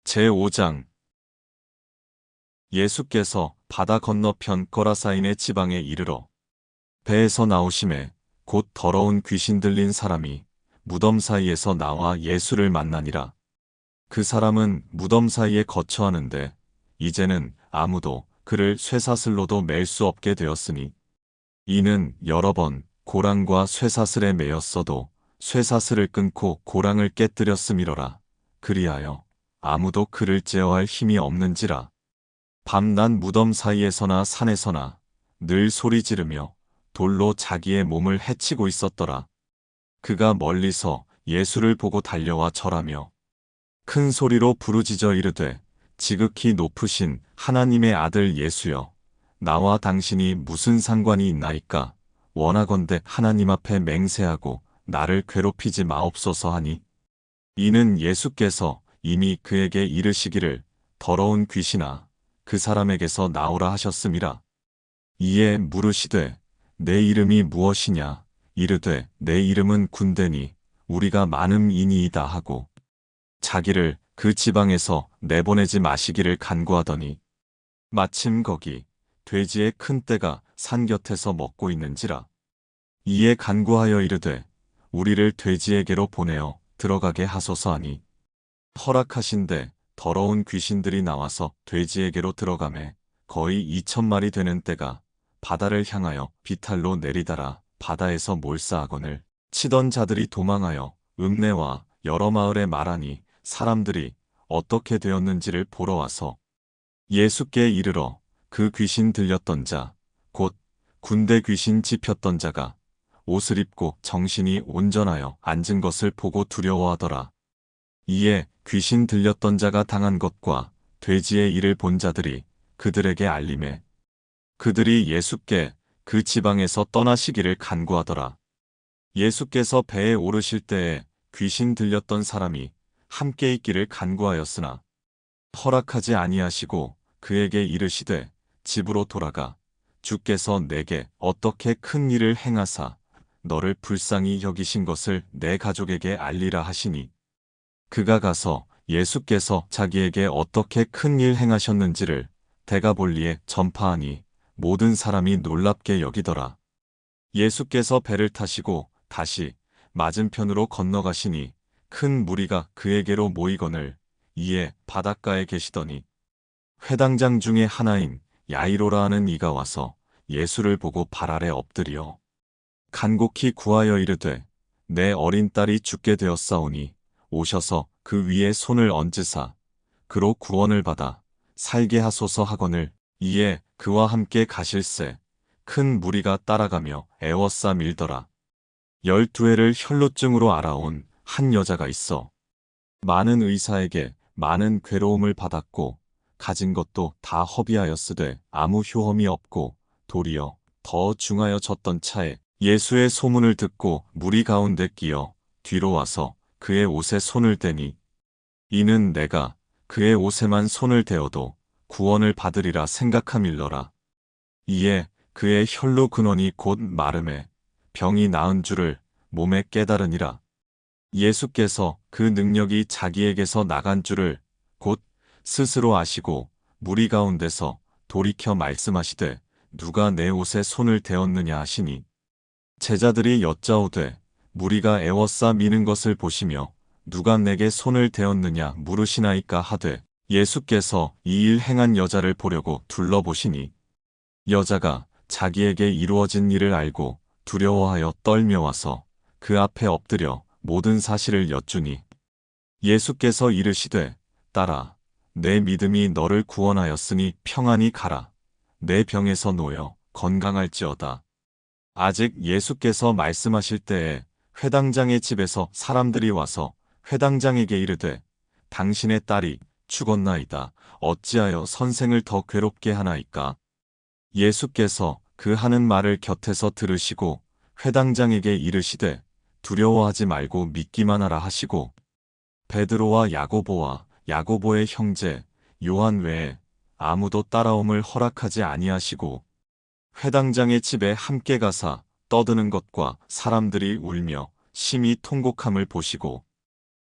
제5장 예수께서 바다 건너편 거라사인의 지방에 이르러 배에서 나오심에 곧 더러운 귀신 들린 사람이 무덤 사이에서 나와 예수를 만나니라. 그 사람은 무덤 사이에 거처하는데 이제는 아무도 그를 쇠사슬로도 맬 수 없게 되었으니 이는 여러 번 고랑과 쇠사슬에 매였어도 쇠사슬을 끊고 고랑을 깨뜨렸음이로라. 그리하여 아무도 그를 제어할 힘이 없는지라. 밤낮 무덤 사이에서나 산에서나 늘 소리 지르며 돌로 자기의 몸을 해치고 있었더라. 그가 멀리서 예수를 보고 달려와 절하며 큰 소리로 부르짖어 이르되 지극히 높으신 하나님의 아들 예수여, 나와 당신이 무슨 상관이 있나이까? 원하건대 하나님 앞에 맹세하고 나를 괴롭히지 마옵소서 하니, 이는 예수께서 이미 그에게 이르시기를 더러운 귀신아 그 사람에게서 나오라 하셨음이라. 이에 물으시되 내 이름이 무엇이냐? 이르되 내 이름은 군대니 우리가 많음이니이다 하고 자기를 그 지방에서 내보내지 마시기를 간구하더니 마침 거기 돼지의 큰 떼가 산 곁에서 먹고 있는지라. 이에 간구하여 이르되 우리를 돼지에게로 보내어 들어가게 하소서 하니 허락하신대 더러운 귀신들이 나와서 돼지에게로 들어가매 거의 2,000마리 되는 떼가 바다를 향하여 비탈로 내리다라 바다에서 몰사하거늘 치던 자들이 도망하여 읍내와 여러 마을에 말하니 사람들이 어떻게 되었는지를 보러 와서 예수께 이르러 그 귀신 들렸던 자, 곧 군대 귀신 집혔던 자가 옷을 입고 정신이 온전하여 앉은 것을 보고 두려워하더라. 이에 귀신 들렸던 자가 당한 것과 돼지의 일을 본 자들이 그들에게 알림해 그들이 예수께 그 지방에서 떠나시기를 간구하더라. 예수께서 배에 오르실 때에 귀신 들렸던 사람이 함께 있기를 간구하였으나 허락하지 아니하시고 그에게 이르시되 집으로 돌아가 주께서 내게 어떻게 큰 일을 행하사 너를 불쌍히 여기신 것을 내 가족에게 알리라 하시니 그가 가서 예수께서 자기에게 어떻게 큰 일 행하셨는지를 데가볼리에 전파하니 모든 사람이 놀랍게 여기더라. 예수께서 배를 타시고 다시 맞은편으로 건너가시니 큰 무리가 그에게로 모이거늘 이에 바닷가에 계시더니 회당장 중에 하나인 야이로라 하는 이가 와서 예수를 보고 발 아래 엎드리어 간곡히 구하여 이르되 내 어린 딸이 죽게 되었사오니 오셔서 그 위에 손을 얹으사 그로 구원을 받아 살게 하소서 하거늘 이에 그와 함께 가실새 큰 무리가 따라가며 애워싸 밀더라. 12회를 혈루증으로 알아온 한 여자가 있어 많은 의사에게 많은 괴로움을 받았고 가진 것도 다 허비하였으되 아무 효험이 없고 도리어 더 중하여졌던 차에 예수의 소문을 듣고 무리 가운데 끼어 뒤로 와서 그의 옷에 손을 대니 이는 내가 그의 옷에만 손을 대어도 구원을 받으리라 생각함일러라. 이에 그의 혈루 근원이 곧 마름에 병이 나은 줄을 몸에 깨달으니라. 예수께서 그 능력이 자기에게서 나간 줄을 곧 스스로 아시고 무리 가운데서 돌이켜 말씀하시되 누가 내 옷에 손을 대었느냐 하시니 제자들이 여짜오되 무리가 애워싸 미는 것을 보시며 누가 내게 손을 대었느냐 물으시나이까 하되 예수께서 이 일 행한 여자를 보려고 둘러보시니 여자가 자기에게 이루어진 일을 알고 두려워하여 떨며 와서 그 앞에 엎드려 모든 사실을 여쭈니 예수께서 이르시되 딸아 내 믿음이 너를 구원하였으니 평안히 가라. 내 병에서 놓여 건강할지어다. 아직 예수께서 말씀하실 때에 회당장의 집에서 사람들이 와서 회당장에게 이르되 당신의 딸이 죽었나이다. 어찌하여 선생을 더 괴롭게 하나이까? 예수께서 그 하는 말을 곁에서 들으시고 회당장에게 이르시되 두려워하지 말고 믿기만 하라 하시고 베드로와 야고보와 야고보의 형제 요한 외에 아무도 따라옴을 허락하지 아니하시고 회당장의 집에 함께 가사 떠드는 것과 사람들이 울며 심히 통곡함을 보시고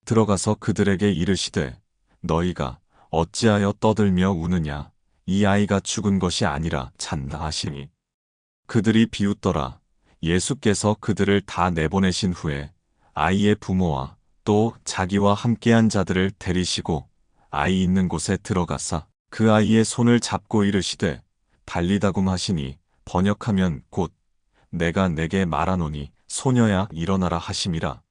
들어가서 그들에게 이르시되 너희가 어찌하여 떠들며 우느냐. 이 아이가 죽은 것이 아니라 잔다 하시니 그들이 비웃더라. 예수께서 그들을 다 내보내신 후에 아이의 부모와 또 자기와 함께한 자들을 데리시고 아이 있는 곳에 들어가사 그 아이의 손을 잡고 이르시되 달리다굼 하시니 번역하면 곧 내가 내게 말하노니 소녀야 일어나라 하심이라.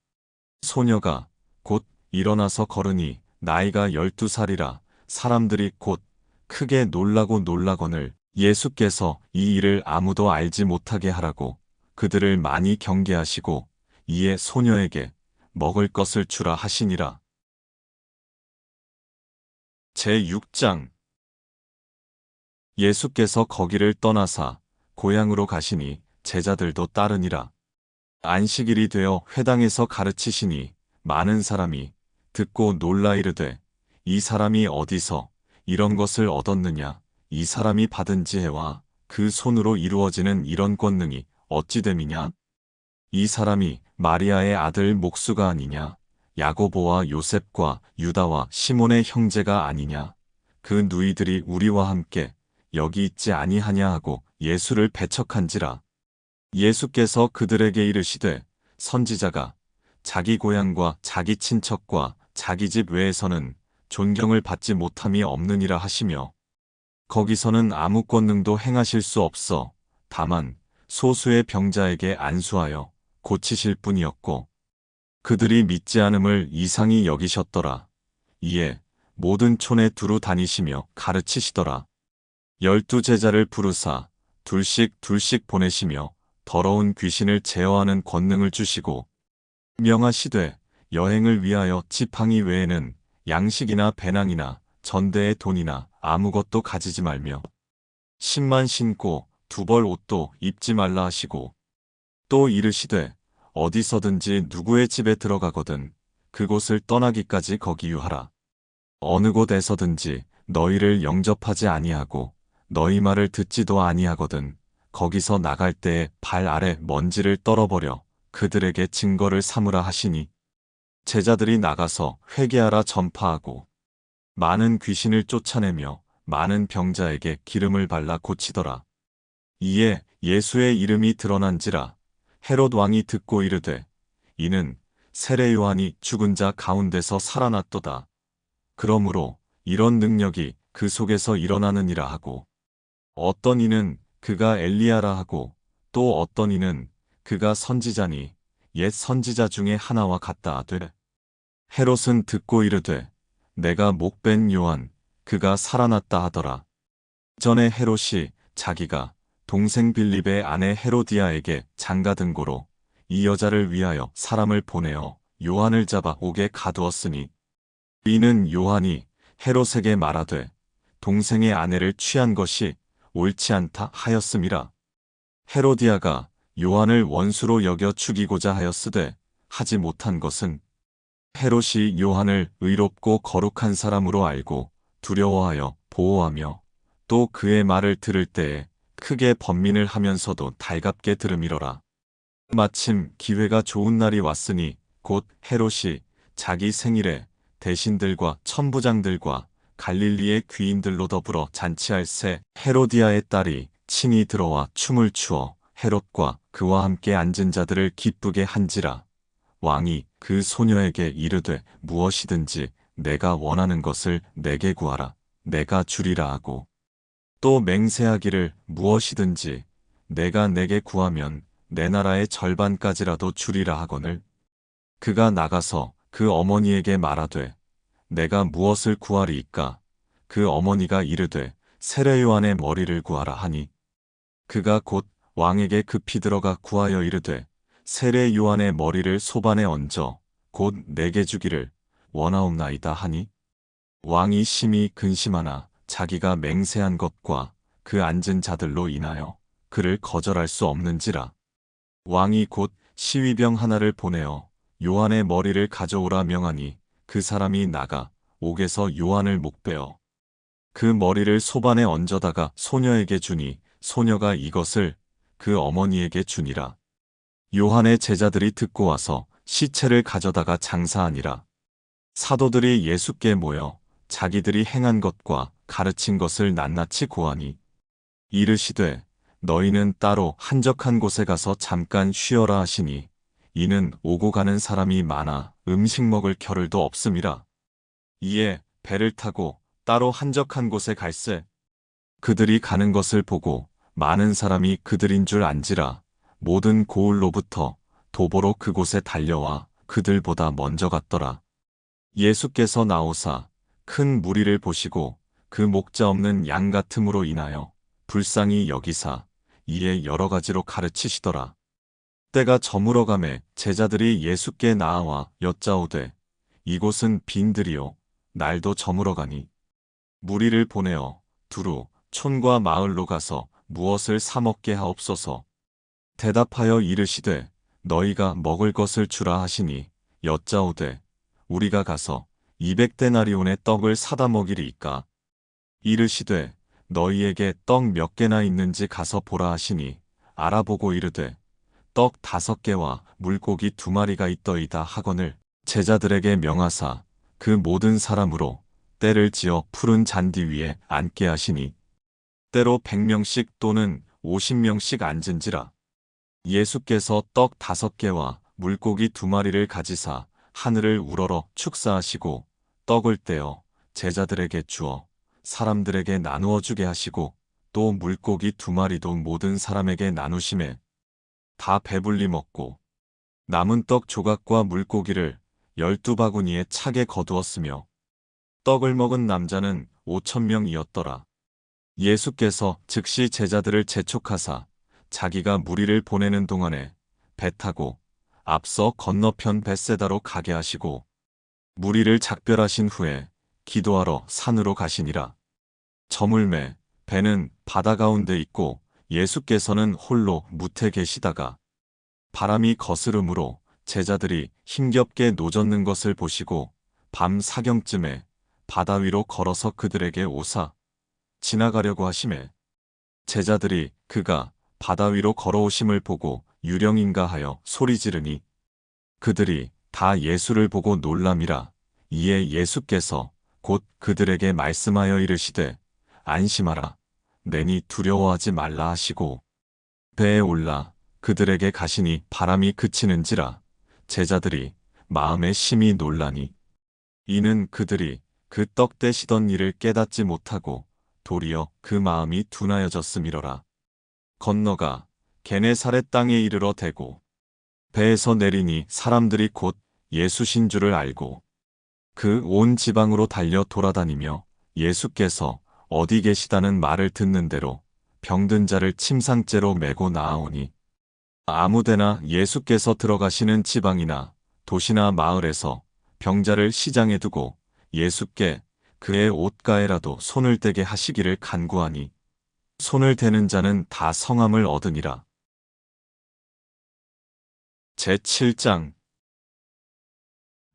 소녀가 곧 일어나서 걸으니 나이가 12살이라. 사람들이 곧 크게 놀라고 놀라거늘 예수께서 이 일을 아무도 알지 못하게 하라고 그들을 많이 경계하시고 이에 소녀에게 먹을 것을 주라 하시니라. 제6장 예수께서 거기를 떠나사 고향으로 가시니 제자들도 따르니라. 안식일이 되어 회당에서 가르치시니 많은 사람이 듣고 놀라 이르되 이 사람이 어디서 이런 것을 얻었느냐. 이 사람이 받은 지혜와 그 손으로 이루어지는 이런 권능이 어찌 됨이냐. 이 사람이 마리아의 아들 목수가 아니냐. 야고보와 요셉과 유다와 시몬의 형제가 아니냐. 그 누이들이 우리와 함께 여기 있지 아니하냐 하고 예수를 배척한지라. 예수께서 그들에게 이르시되 선지자가 자기 고향과 자기 친척과 자기 집 외에서는 존경을 받지 못함이 없느니라 하시며 거기서는 아무 권능도 행하실 수 없어 다만 소수의 병자에게 안수하여 고치실 뿐이었고 그들이 믿지 않음을 이상히 여기셨더라. 이에 모든 촌에 두루 다니시며 가르치시더라. 12 제자를 부르사 둘씩 둘씩 보내시며 더러운 귀신을 제어하는 권능을 주시고 명하시되 여행을 위하여 지팡이 외에는 양식이나 배낭이나 전대의 돈이나 아무것도 가지지 말며 신만 신고 두 벌 옷도 입지 말라 하시고 또 이르시되 어디서든지 누구의 집에 들어가거든 그곳을 떠나기까지 거기 유하라. 어느 곳에서든지 너희를 영접하지 아니하고 너희 말을 듣지도 아니하거든 거기서 나갈 때에 발 아래 먼지를 떨어버려 그들에게 증거를 삼으라 하시니 제자들이 나가서 회개하라 전파하고 많은 귀신을 쫓아내며 많은 병자에게 기름을 발라 고치더라. 이에 예수의 이름이 드러난지라. 헤롯 왕이 듣고 이르되 이는 세례 요한이 죽은 자 가운데서 살아났도다. 그러므로 이런 능력이 그 속에서 일어나느니라 하고 어떤 이는 그가 엘리야라 하고 또 어떤 이는 그가 선지자니 옛 선지자 중에 하나와 같다 하되 헤롯은 듣고 이르되 내가 목벤 요한 그가 살아났다 하더라. 전에 헤롯이 자기가 동생 빌립의 아내 헤로디아에게 장가든고로 이 여자를 위하여 사람을 보내어 요한을 잡아 옥에 가두었으니 이는 요한이 헤롯에게 말하되 동생의 아내를 취한 것이 옳지 않다 하였음이라. 헤로디아가 요한을 원수로 여겨 죽이고자 하였으되 하지 못한 것은 헤롯이 요한을 의롭고 거룩한 사람으로 알고 두려워하여 보호하며 또 그의 말을 들을 때에 크게 번민을 하면서도 달갑게 들음이로라. 마침 기회가 좋은 날이 왔으니 곧 헤롯이 자기 생일에 대신들과 천부장들과 갈릴리의 귀인들로 더불어 잔치할 새 헤로디아의 딸이 친히 들어와 춤을 추어 헤롯과 그와 함께 앉은 자들을 기쁘게 한지라. 왕이 그 소녀에게 이르되 무엇이든지 내가 원하는 것을 내게 구하라. 내가 주리라 하고 또 맹세하기를 무엇이든지 내가 내게 구하면 내 나라의 절반까지라도 주리라 하거늘 그가 나가서 그 어머니에게 말하되 내가 무엇을 구하리이까? 그 어머니가 이르되 세례 요한의 머리를 구하라 하니 그가 곧 왕에게 급히 들어가 구하여 이르되 세례 요한의 머리를 소반에 얹어 곧 내게 주기를 원하옵나이다 하니 왕이 심히 근심하나 자기가 맹세한 것과 그 앉은 자들로 인하여 그를 거절할 수 없는지라. 왕이 곧 시위병 하나를 보내어 요한의 머리를 가져오라 명하니 그 사람이 나가 옥에서 요한을 목베어 그 머리를 소반에 얹어다가 소녀에게 주니 소녀가 이것을 그 어머니에게 주니라. 요한의 제자들이 듣고 와서 시체를 가져다가 장사하니라. 사도들이 예수께 모여 자기들이 행한 것과 가르친 것을 낱낱이 고하니 이르시되 너희는 따로 한적한 곳에 가서 잠깐 쉬어라 하시니 이는 오고 가는 사람이 많아 음식 먹을 겨를도 없음이라. 이에 배를 타고 따로 한적한 곳에 갈새 그들이 가는 것을 보고 많은 사람이 그들인 줄 안지라. 모든 고을로부터 도보로 그곳에 달려와 그들보다 먼저 갔더라. 예수께서 나오사 큰 무리를 보시고 그 목자 없는 양 같음으로 인하여 불쌍히 여기사 이에 여러 가지로 가르치시더라. 때가 저물어가매 제자들이 예수께 나아와 여짜오되 이곳은 빈들이요 날도 저물어가니 무리를 보내어 두루 촌과 마을로 가서 무엇을 사 먹게 하옵소서. 대답하여 이르시되 너희가 먹을 것을 주라 하시니 여짜오되 우리가 가서 200데나리온의 떡을 사다 먹이리이까. 이르시되 너희에게 떡 몇 개나 있는지 가서 보라 하시니 알아보고 이르되 떡 5개와 물고기 2마리가 있더이다 하거늘 제자들에게 명하사 그 모든 사람으로 때를 지어 푸른 잔디 위에 앉게 하시니 때로 100명씩 또는 50명씩 앉은지라. 예수께서 떡 5개와 물고기 2마리를 가지사 하늘을 우러러 축사하시고 떡을 떼어 제자들에게 주어 사람들에게 나누어 주게 하시고 또 물고기 2마리도 모든 사람에게 나누시매 다 배불리 먹고 남은 떡 조각과 물고기를 12바구니에 차게 거두었으며 떡을 먹은 남자는 5,000명이었더라. 예수께서 즉시 제자들을 재촉하사 자기가 무리를 보내는 동안에 배 타고 앞서 건너편 벳세다로 가게 하시고 무리를 작별하신 후에 기도하러 산으로 가시니라. 저물매 배는 바다 가운데 있고 예수께서는 홀로 무태 계시다가 바람이 거스름으로 제자들이 힘겹게 노젓는 것을 보시고 밤 사경쯤에 바다 위로 걸어서 그들에게 오사 지나가려고 하시매 제자들이 그가 바다 위로 걸어오심을 보고 유령인가 하여 소리 지르니 그들이 다 예수를 보고 놀람이라. 이에 예수께서 곧 그들에게 말씀하여 이르시되 안심하라 내니 두려워하지 말라 하시고 배에 올라 그들에게 가시니 바람이 그치는지라. 제자들이 마음에 심히 놀라니 이는 그들이 그 떡 떼시던 일을 깨닫지 못하고 도리어 그 마음이 둔하여졌음이러라. 건너가 게네사렛 땅에 이르러 대고 배에서 내리니 사람들이 곧 예수신 줄을 알고 그 온 지방으로 달려 돌아다니며 예수께서 어디 계시다는 말을 듣는 대로 병든 자를 침상째로 메고 나아오니 아무데나 예수께서 들어가시는 지방이나 도시나 마을에서 병자를 시장에 두고 예수께 그의 옷가에라도 손을 대게 하시기를 간구하니 손을 대는 자는 다 성함을 얻으니라. 제7장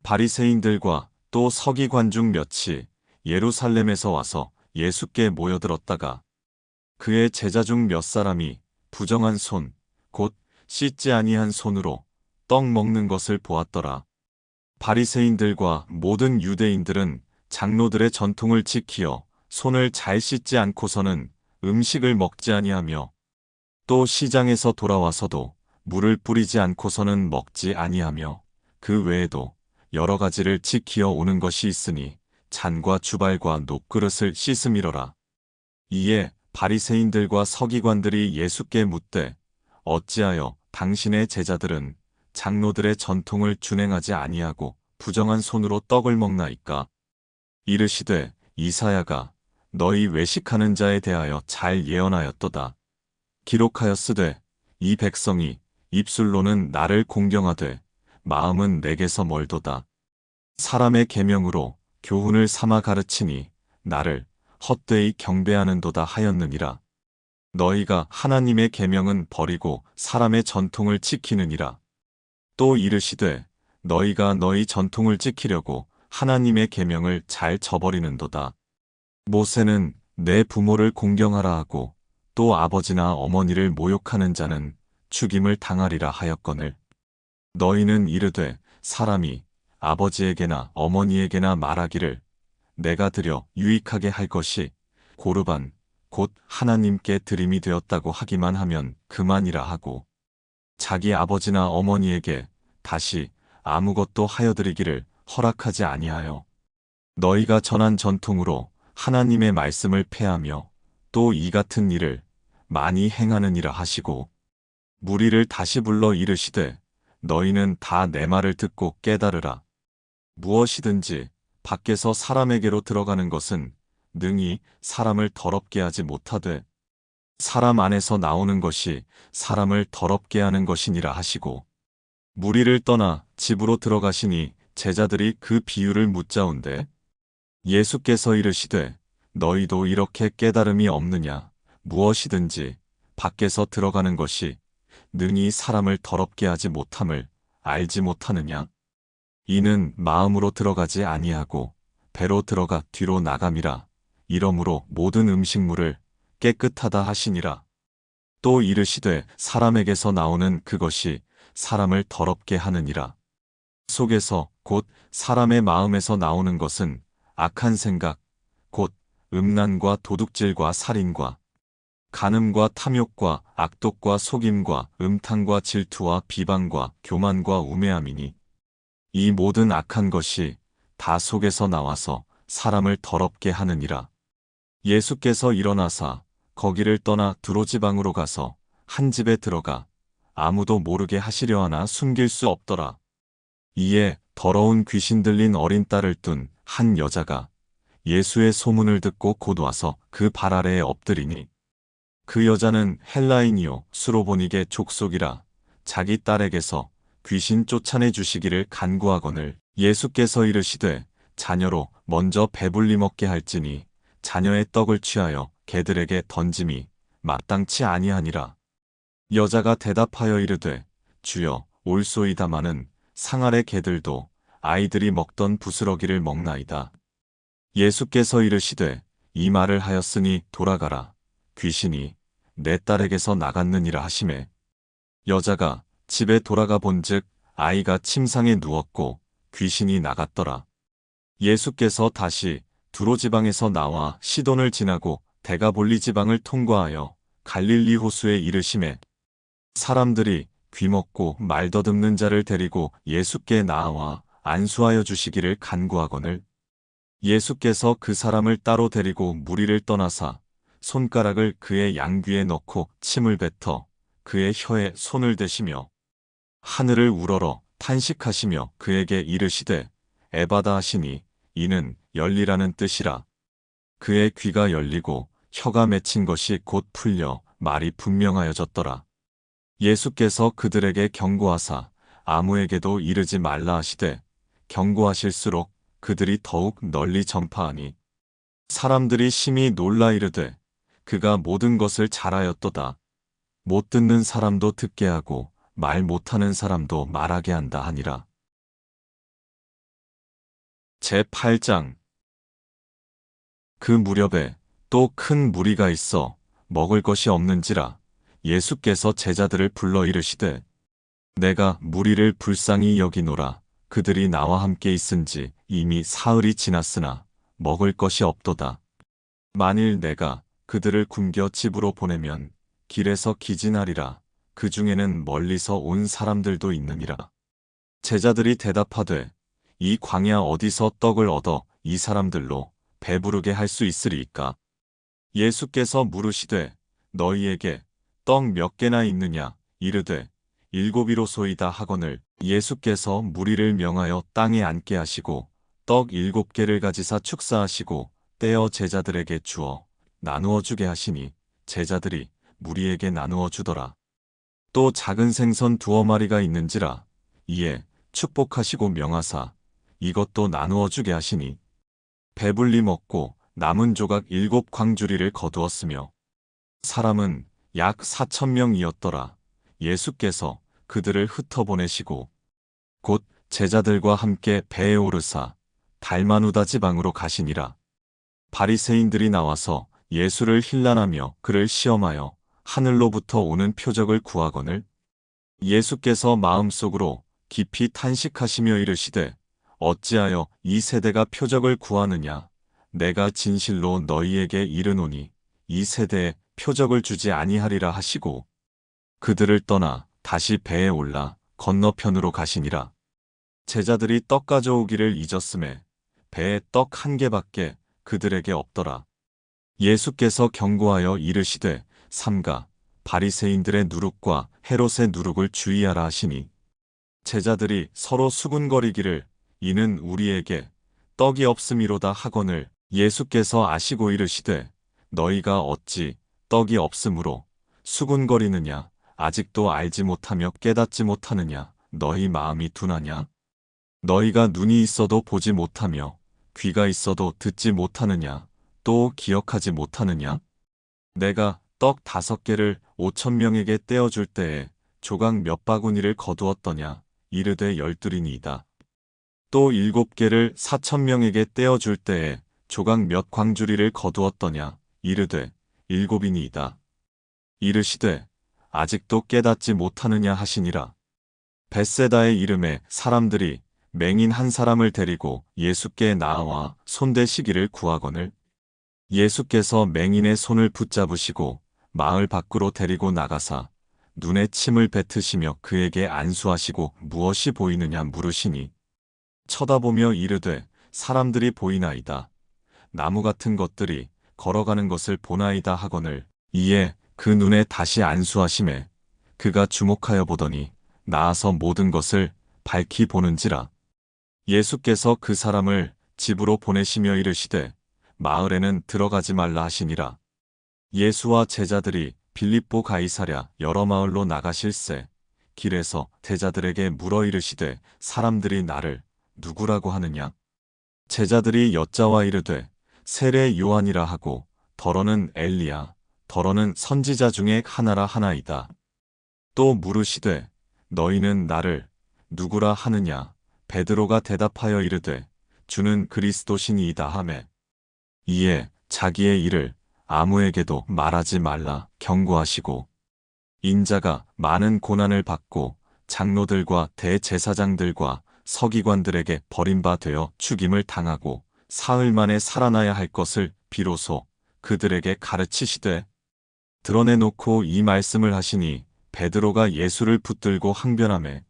바리새인들과 또 서기관 중 몇이 예루살렘에서 와서 예수께 모여들었다가 그의 제자 중 몇 사람이 부정한 손, 곧 씻지 아니한 손으로 떡 먹는 것을 보았더라. 바리새인들과 모든 유대인들은 장로들의 전통을 지키어 손을 잘 씻지 않고서는 음식을 먹지 아니하며 또 시장에서 돌아와서도 물을 뿌리지 않고서는 먹지 아니하며 그 외에도 여러 가지를 지키어 오는 것이 있으니 잔과 주발과 녹그릇을 씻음이러라. 이에 바리새인들과 서기관들이 예수께 묻되 어찌하여 당신의 제자들은 장로들의 전통을 준행하지 아니하고 부정한 손으로 떡을 먹나이까? 이르시되 이사야가 너희 외식하는 자에 대하여 잘 예언하였도다. 기록하였으되 이 백성이 입술로는 나를 공경하되 마음은 내게서 멀도다. 사람의 계명으로 교훈을 삼아 가르치니 나를 헛되이 경배하는도다 하였느니라. 너희가 하나님의 계명은 버리고 사람의 전통을 지키느니라. 또 이르시되 너희가 너희 전통을 지키려고 하나님의 계명을 잘 저버리는도다. 모세는 내 부모를 공경하라 하고 또 아버지나 어머니를 모욕하는 자는 죽임을 당하리라 하였거늘 너희는 이르되 사람이 아버지에게나 어머니에게나 말하기를 내가 드려 유익하게 할 것이 고르반 곧 하나님께 드림이 되었다고 하기만 하면 그만이라 하고 자기 아버지나 어머니에게 다시 아무것도 하여드리기를 허락하지 아니하여 너희가 전한 전통으로 하나님의 말씀을 폐하며 또 이 같은 일을 많이 행하느니라 하시고 무리를 다시 불러 이르시되 너희는 다 내 말을 듣고 깨달으라. 무엇이든지 밖에서 사람에게로 들어가는 것은 능히 사람을 더럽게 하지 못하되 사람 안에서 나오는 것이 사람을 더럽게 하는 것이니라 하시고 무리를 떠나 집으로 들어가시니 제자들이 그 비유를 묻자온데 예수께서 이르시되 너희도 이렇게 깨달음이 없느냐. 무엇이든지 밖에서 들어가는 것이 능히 사람을 더럽게 하지 못함을 알지 못하느냐. 이는 마음으로 들어가지 아니하고 배로 들어가 뒤로 나감이라. 이러므로 모든 음식물을 깨끗하다 하시니라. 또 이르시되 사람에게서 나오는 그것이 사람을 더럽게 하느니라. 속에서 곧 사람의 마음에서 나오는 것은 악한 생각, 곧 음란과 도둑질과 살인과 간음과 탐욕과 악독과 속임과 음탕과 질투와 비방과 교만과 우매함이니 이 모든 악한 것이 다 속에서 나와서 사람을 더럽게 하느니라. 예수께서 일어나사 거기를 떠나 두로지방으로 가서 한 집에 들어가 아무도 모르게 하시려 하나 숨길 수 없더라. 이에 더러운 귀신 들린 어린 딸을 둔 한 여자가 예수의 소문을 듣고 곧 와서 그 발 아래에 엎드리니 그 여자는 헬라인이요 수로보니게 족속이라 자기 딸에게서 귀신 쫓아내 주시기를 간구하거늘 예수께서 이르시되 자녀로 먼저 배불리 먹게 할지니 자녀의 떡을 취하여 개들에게 던짐이 마땅치 아니하니라. 여자가 대답하여 이르되 주여 올소이다마는 상 아래 개들도 아이들이 먹던 부스러기를 먹나이다. 예수께서 이르시되 이 말을 하였으니 돌아가라. 귀신이 내 딸에게서 나갔느니라 하시매 여자가 집에 돌아가 본즉 아이가 침상에 누웠고 귀신이 나갔더라. 예수께서 다시 두로 지방에서 나와 시돈을 지나고 데가볼리 지방을 통과하여 갈릴리 호수에 이르시매 사람들이 귀먹고 말 더듬는 자를 데리고 예수께 나아와 안수하여 주시기를 간구하거늘 예수께서 그 사람을 따로 데리고 무리를 떠나사 손가락을 그의 양귀에 넣고 침을 뱉어 그의 혀에 손을 대시며 하늘을 우러러 탄식하시며 그에게 이르시되 에바다 하시니 이는 열리라는 뜻이라. 그의 귀가 열리고 혀가 맺힌 것이 곧 풀려 말이 분명하여졌더라. 예수께서 그들에게 경고하사 아무에게도 이르지 말라 하시되 경고하실수록 그들이 더욱 널리 전파하니 사람들이 심히 놀라 이르되 그가 모든 것을 잘하였도다. 못 듣는 사람도 듣게 하고 말 못하는 사람도 말하게 한다 하니라. 제8장 그 무렵에 또 큰 무리가 있어 먹을 것이 없는지라 예수께서 제자들을 불러 이르시되 내가 무리를 불쌍히 여기노라. 그들이 나와 함께 있은지 이미 사흘이 지났으나 먹을 것이 없도다. 만일 내가 그들을 굶겨 집으로 보내면 길에서 기진하리라. 그 중에는 멀리서 온 사람들도 있느니라. 제자들이 대답하되 이 광야 어디서 떡을 얻어 이 사람들로 배부르게 할 수 있으리이까? 예수께서 물으시되 너희에게 떡 몇 개나 있느냐? 이르되 7이로소이다 하거늘 예수께서 무리를 명하여 땅에 앉게 하시고 떡 7개를 가지사 축사하시고 떼어 제자들에게 주어 나누어 주게 하시니 제자들이 무리에게 나누어 주더라. 또 작은 생선 2마리가 있는지라 이에 축복하시고 명하사 이것도 나누어 주게 하시니 배불리 먹고 남은 조각 7광주리를 거두었으며 사람은 약 4,000명이었더라. 예수께서 그들을 흩어보내시고 곧 제자들과 함께 배에 오르사 달마누다 지방으로 가시니라. 바리새인들이 나와서 예수를 힐난하며 그를 시험하여 하늘로부터 오는 표적을 구하거늘 예수께서 마음속으로 깊이 탄식하시며 이르시되 어찌하여 이 세대가 표적을 구하느냐? 내가 진실로 너희에게 이르노니 이 세대에 표적을 주지 아니하리라 하시고 그들을 떠나 다시 배에 올라 건너편으로 가시니라. 제자들이 떡 가져오기를 잊었음에 배에 떡 한 개밖에 그들에게 없더라. 예수께서 경고하여 이르시되 삼가 바리새인들의 누룩과 헤롯의 누룩을 주의하라 하시니 제자들이 서로 수군거리기를 이는 우리에게 떡이 없음이로다 하거늘 예수께서 아시고 이르시되 너희가 어찌 떡이 없으므로 수군거리느냐 아직도 알지 못하며 깨닫지 못하느냐 너희 마음이 둔하냐 너희가 눈이 있어도 보지 못하며 귀가 있어도 듣지 못하느냐 또 기억하지 못하느냐 내가 떡 5개를 5,000명에게 떼어줄 때에 조각 몇 바구니를 거두었더냐 이르되 12이니이다. 또 7개를 4,000명에게 떼어줄 때에 조각 몇 광주리를 거두었더냐 이르되 7이니이다. 이르시되 아직도 깨닫지 못하느냐 하시니라. 벳세다의 이름에 사람들이 맹인 한 사람을 데리고 예수께 나아와 손대시기를 구하거늘 예수께서 맹인의 손을 붙잡으시고 마을 밖으로 데리고 나가사 눈에 침을 뱉으시며 그에게 안수하시고 무엇이 보이느냐 물으시니 쳐다보며 이르되 사람들이 보이나이다. 나무 같은 것들이 걸어가는 것을 보나이다 하거늘 이에 그 눈에 다시 안수하심에 그가 주목하여 보더니 나아서 모든 것을 밝히 보는지라. 예수께서 그 사람을 집으로 보내시며 이르시되 마을에는 들어가지 말라 하시니라. 예수와 제자들이 빌립보 가이사랴 여러 마을로 나가실새 길에서 제자들에게 물어 이르시되 사람들이 나를 누구라고 하느냐? 제자들이 여짜와 이르되 세례 요한이라 하고 더러는 엘리야 더러는 선지자 중에 하나라 하나이다. 또 물으시되 너희는 나를 누구라 하느냐? 베드로가 대답하여 이르되 주는 그리스도시니이다 하매 이에 자기의 일을 아무에게도 말하지 말라 경고하시고 인자가 많은 고난을 받고 장로들과 대제사장들과 서기관들에게 버림받아 죽임을 당하고 사흘 만에 살아나야 할 것을 비로소 그들에게 가르치시되 드러내놓고 이 말씀을 하시니 베드로가 예수를 붙들고 항변하매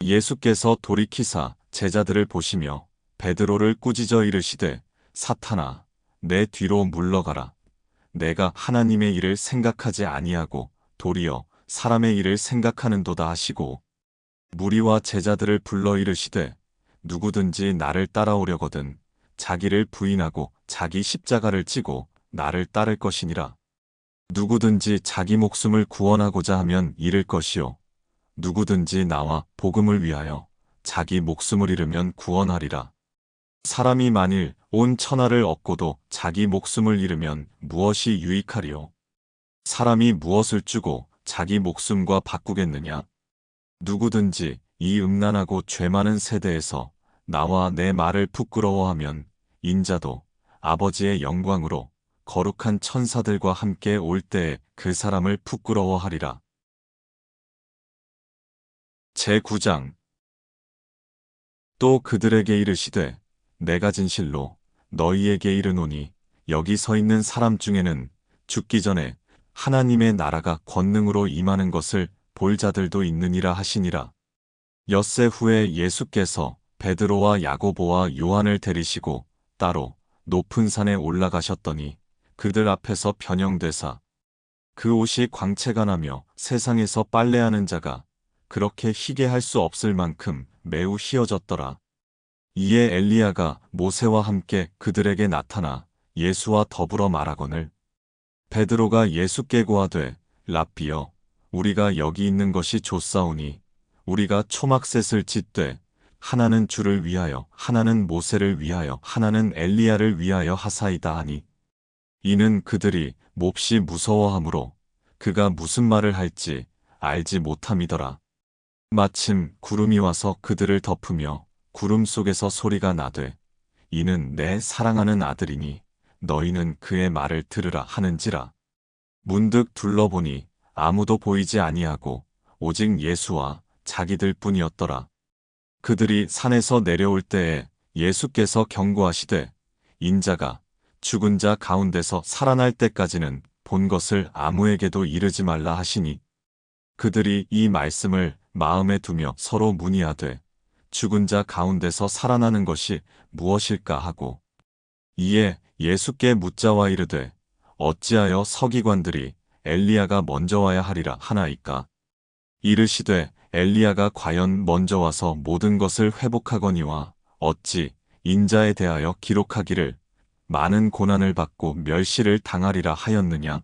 예수께서 돌이키사 제자들을 보시며 베드로를 꾸짖어 이르시되 사탄아 내 뒤로 물러가라. 내가 하나님의 일을 생각하지 아니하고 도리어 사람의 일을 생각하는도다 하시고 무리와 제자들을 불러 이르시되 누구든지 나를 따라오려거든 자기를 부인하고 자기 십자가를 지고 나를 따를 것이니라. 누구든지 자기 목숨을 구원하고자 하면 잃을 것이요 누구든지 나와 복음을 위하여 자기 목숨을 잃으면 구원하리라. 사람이 만일 온 천하를 얻고도 자기 목숨을 잃으면 무엇이 유익하리요? 사람이 무엇을 주고 자기 목숨과 바꾸겠느냐? 누구든지 이 음란하고 죄 많은 세대에서 나와 내 말을 부끄러워하면 인자도 아버지의 영광으로 거룩한 천사들과 함께 올 때에 그 사람을 부끄러워하리라. 제9장 또 그들에게 이르시되 내가 진실로 너희에게 이르노니 여기 서 있는 사람 중에는 죽기 전에 하나님의 나라가 권능으로 임하는 것을 볼 자들도 있느니라 하시니라. 엿새 후에 예수께서 베드로와 야고보와 요한을 데리시고 따로 높은 산에 올라가셨더니 그들 앞에서 변형되사 그 옷이 광채가 나며 세상에서 빨래하는 자가 그렇게 희게 할 수 없을 만큼 매우 희어졌더라. 이에 엘리야가 모세와 함께 그들에게 나타나 예수와 더불어 말하거늘 베드로가 예수께 고하되 랍비여 우리가 여기 있는 것이 좋사오니 우리가 초막셋을 짓되 하나는 주를 위하여 하나는 모세를 위하여 하나는 엘리야를 위하여 하사이다 하니 이는 그들이 몹시 무서워하므로 그가 무슨 말을 할지 알지 못함이더라. 마침 구름이 와서 그들을 덮으며 구름 속에서 소리가 나되 이는 내 사랑하는 아들이니 너희는 그의 말을 들으라 하는지라. 문득 둘러보니 아무도 보이지 아니하고 오직 예수와 자기들 뿐이었더라. 그들이 산에서 내려올 때에 예수께서 경고하시되 인자가 죽은 자 가운데서 살아날 때까지는 본 것을 아무에게도 이르지 말라 하시니 그들이 이 말씀을 마음에 두며 서로 문의하되 죽은 자 가운데서 살아나는 것이 무엇일까 하고 이에 예수께 묻자와 이르되 어찌하여 서기관들이 엘리야가 먼저 와야 하리라 하나이까. 이르시되 엘리야가 과연 먼저 와서 모든 것을 회복하거니와 어찌 인자에 대하여 기록하기를 많은 고난을 받고 멸시를 당하리라 하였느냐.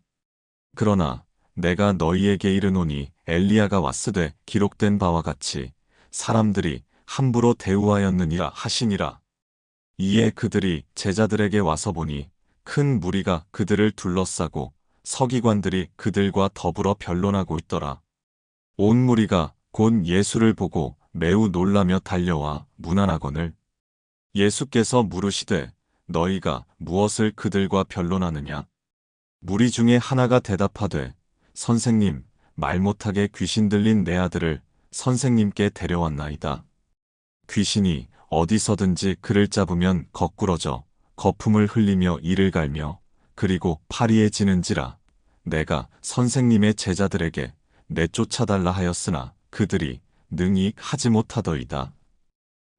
그러나 내가 너희에게 이르노니 엘리야가 왔으되 기록된 바와 같이 사람들이 함부로 대우하였느니라 하시니라. 이에 그들이 제자들에게 와서 보니 큰 무리가 그들을 둘러싸고 서기관들이 그들과 더불어 변론하고 있더라. 온 무리가 곧 예수를 보고 매우 놀라며 달려와 문안하거늘 예수께서 물으시되 너희가 무엇을 그들과 변론하느냐. 무리 중에 하나가 대답하되 선생님, 말 못하게 귀신 들린 내 아들을 선생님께 데려왔나이다. 귀신이 어디서든지 그를 잡으면 거꾸러져 거품을 흘리며 이를 갈며 그리고 파리해지는지라. 내가 선생님의 제자들에게 내쫓아달라 하였으나 그들이 능히 하지 못하더이다.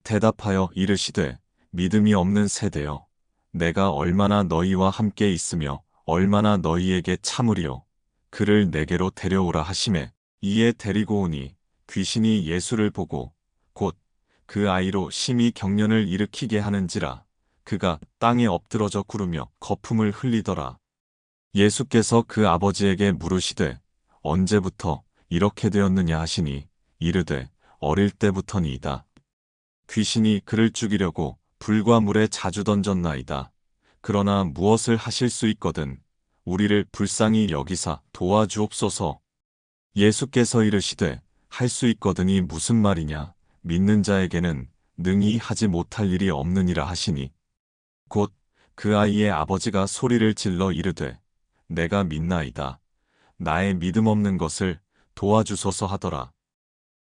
대답하여 이르시되 믿음이 없는 세대여, 내가 얼마나 너희와 함께 있으며 얼마나 너희에게 참으리요. 그를 내게로 데려오라 하시매 이에 데리고 오니 귀신이 예수를 보고 곧 그 아이로 심히 경련을 일으키게 하는지라. 그가 땅에 엎드러져 구르며 거품을 흘리더라. 예수께서 그 아버지에게 물으시되 언제부터 이렇게 되었느냐 하시니 이르되 어릴 때부터니이다. 귀신이 그를 죽이려고 불과 물에 자주 던졌나이다. 그러나 무엇을 하실 수 있거든 우리를 불쌍히 여기사 도와주옵소서. 예수께서 이르시되 할 수 있거든이 무슨 말이냐. 믿는 자에게는 능히 하지 못할 일이 없느니라 하시니 곧 그 아이의 아버지가 소리를 질러 이르되 내가 믿나이다. 나의 믿음 없는 것을 도와주소서 하더라.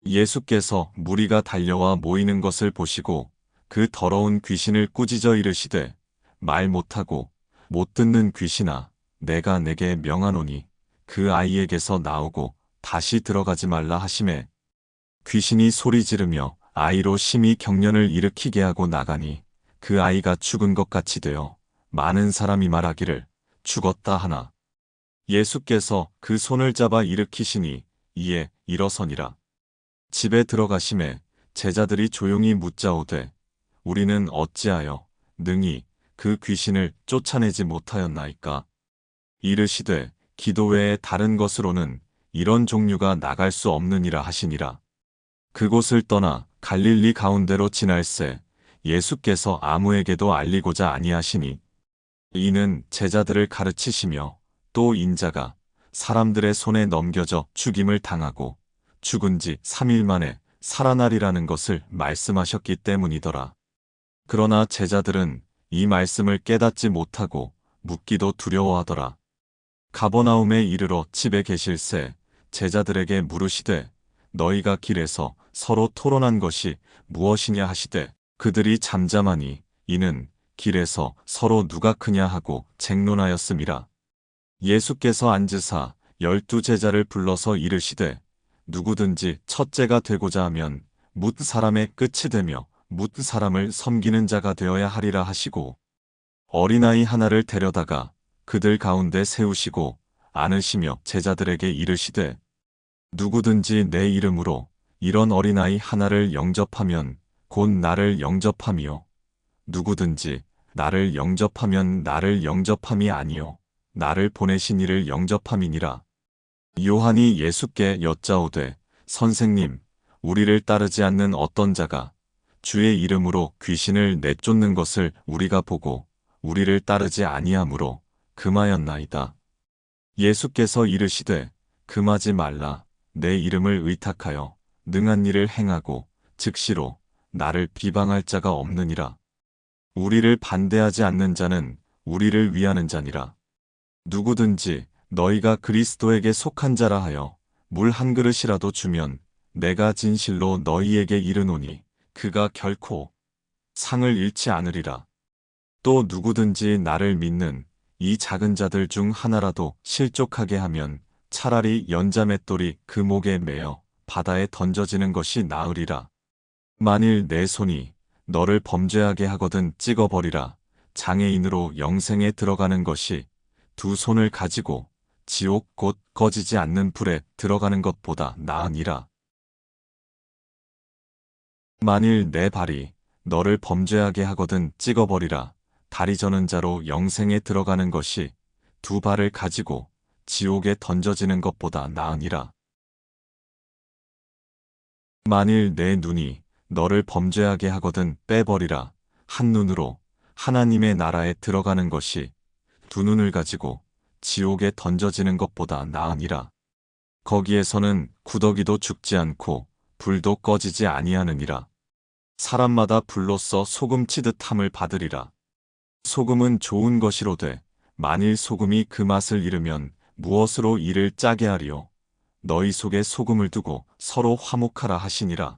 예수께서 무리가 달려와 모이는 것을 보시고 그 더러운 귀신을 꾸짖어 이르시되 말 못하고 못 듣는 귀신아, 내가 내게 명하노니 그 아이에게서 나오고 다시 들어가지 말라 하시매 귀신이 소리 지르며 아이로 심히 경련을 일으키게 하고 나가니 그 아이가 죽은 것 같이 되어 많은 사람이 말하기를 죽었다 하나 예수께서 그 손을 잡아 일으키시니 이에 일어서니라. 집에 들어가심에 제자들이 조용히 묻자오되 우리는 어찌하여 능히 그 귀신을 쫓아내지 못하였나이까. 이르시되 기도 외에 다른 것으로는 이런 종류가 나갈 수 없느니라 하시니라. 그곳을 떠나 갈릴리 가운데로 지날새 예수께서 아무에게도 알리고자 아니하시니 이는 제자들을 가르치시며 또 인자가 사람들의 손에 넘겨져 죽임을 당하고 죽은 지 3일 만에 살아나리라는 것을 말씀하셨기 때문이더라. 그러나 제자들은 이 말씀을 깨닫지 못하고 묻기도 두려워하더라. 가버나움에 이르러 집에 계실새 제자들에게 물으시되 너희가 길에서 서로 토론한 것이 무엇이냐 하시되 그들이 잠잠하니 이는 길에서 서로 누가 크냐 하고 쟁론하였음이라. 예수께서 앉으사 12 제자를 불러서 이르시되 누구든지 첫째가 되고자 하면 뭇 사람의 끝이 되며 뭇 사람을 섬기는 자가 되어야 하리라 하시고 어린아이 하나를 데려다가 그들 가운데 세우시고 안으시며 제자들에게 이르시되 누구든지 내 이름으로 이런 어린아이 하나를 영접하면 곧 나를 영접함이요 누구든지 나를 영접하면 나를 영접함이 아니요 나를 보내신 이를 영접함이니라. 요한이 예수께 여짜오되 선생님, 우리를 따르지 않는 어떤 자가 주의 이름으로 귀신을 내쫓는 것을 우리가 보고 우리를 따르지 아니하므로 금하였나이다. 예수께서 이르시되 금하지 말라. 내 이름을 의탁하여 능한 일을 행하고 즉시로 나를 비방할 자가 없느니라. 우리를 반대하지 않는 자는 우리를 위하는 자니라. 누구든지 너희가 그리스도에게 속한 자라 하여 물 한 그릇이라도 주면 내가 진실로 너희에게 이르노니 그가 결코 상을 잃지 않으리라. 또 누구든지 나를 믿는 이 작은 자들 중 하나라도 실족하게 하면 차라리 연자맷돌이 그 목에 매어 바다에 던져지는 것이 나으리라. 만일 내 손이 너를 범죄하게 하거든 찍어버리라. 장애인으로 영생에 들어가는 것이 두 손을 가지고 지옥 곧 꺼지지 않는 불에 들어가는 것보다 나으니라. 만일 내 발이 너를 범죄하게 하거든 찍어버리라. 다리 저는 자로 영생에 들어가는 것이 두 발을 가지고 지옥에 던져지는 것보다 나으니라. 만일 내 눈이 너를 범죄하게 하거든 빼버리라. 한 눈으로 하나님의 나라에 들어가는 것이 두 눈을 가지고 지옥에 던져지는 것보다 나으니라. 거기에서는 구더기도 죽지 않고 불도 꺼지지 아니하느니라. 사람마다 불로써 소금 치듯함을 받으리라. 소금은 좋은 것이로되 만일 소금이 그 맛을 잃으면 무엇으로 이를 짜게 하리요. 너희 속에 소금을 두고 서로 화목하라 하시니라.